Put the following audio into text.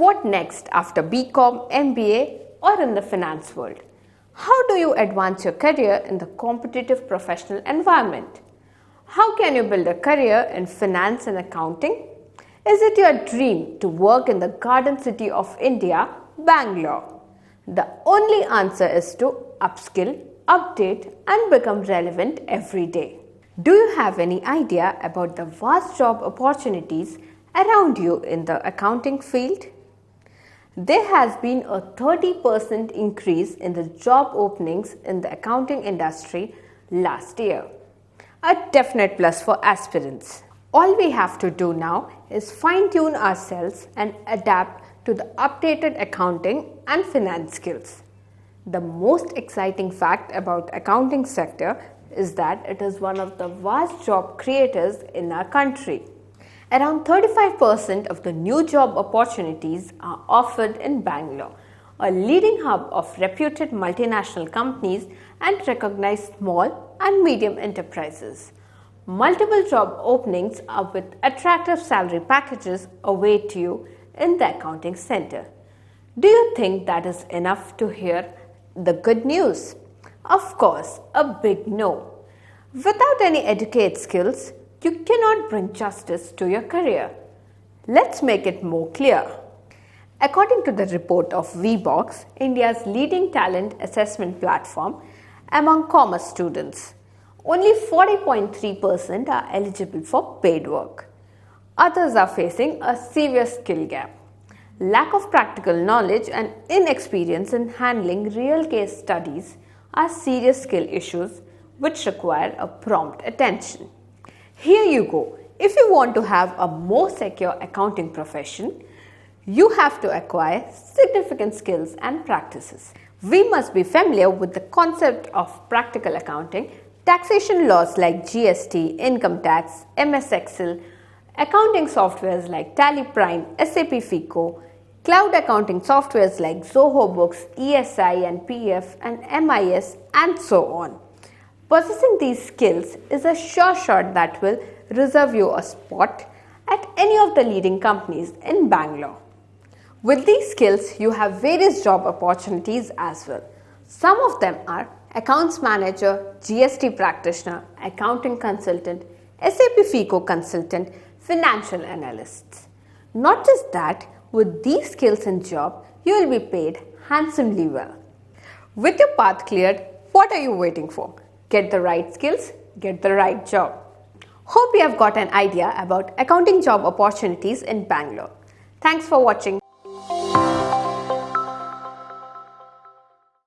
What next after BCom, MBA, or in the finance world? How do you advance your career in the competitive professional environment? How can you build a career in finance and accounting? Is it your dream to work in the garden city of India, Bangalore? The only answer is to upskill, update, and become relevant every day. Do you have any idea about the vast job opportunities around you in the accounting field? There has been a 30% increase in the job openings in the accounting industry last year. A definite plus for aspirants. All we have to do now is fine-tune ourselves and adapt to the updated accounting and finance skills. The most exciting fact about accounting sector is that it is one of the vast job creators in our country. Around 35% of the new job opportunities are offered in Bangalore, a leading hub of reputed multinational companies and recognized small and medium enterprises. Multiple job openings are with attractive salary packages await you in the accounting center. Do you think that is enough to hear the good news? Of course, a big no. Without any educate skills, you cannot bring justice to your career. Let's make it more clear. According to the report of VBox, India's leading talent assessment platform, among commerce students, only 40.3% are eligible for paid work. Others are facing a severe skill gap. Lack of practical knowledge and inexperience in handling real case studies are serious skill issues which require a prompt attention. Here you go. If you want to have a more secure accounting profession, you have to acquire significant skills and practices. We must be familiar with the concept of practical accounting, taxation laws like GST, income tax, MS Excel, accounting softwares like Tally Prime, SAP FICO, cloud accounting softwares like Zoho Books, ESI and PF and MIS, and so on. Possessing these skills is a sure shot that will reserve you a spot at any of the leading companies in Bangalore. With these skills, you have various job opportunities as well. Some of them are accounts manager, GST practitioner, accounting consultant, SAP FICO consultant, financial analysts. Not just that, with these skills and job, you will be paid handsomely well. With your path cleared, what are you waiting for? Get the right skills, get the right job. Hope you have got an idea about accounting job opportunities in Bangalore. Thanks for watching.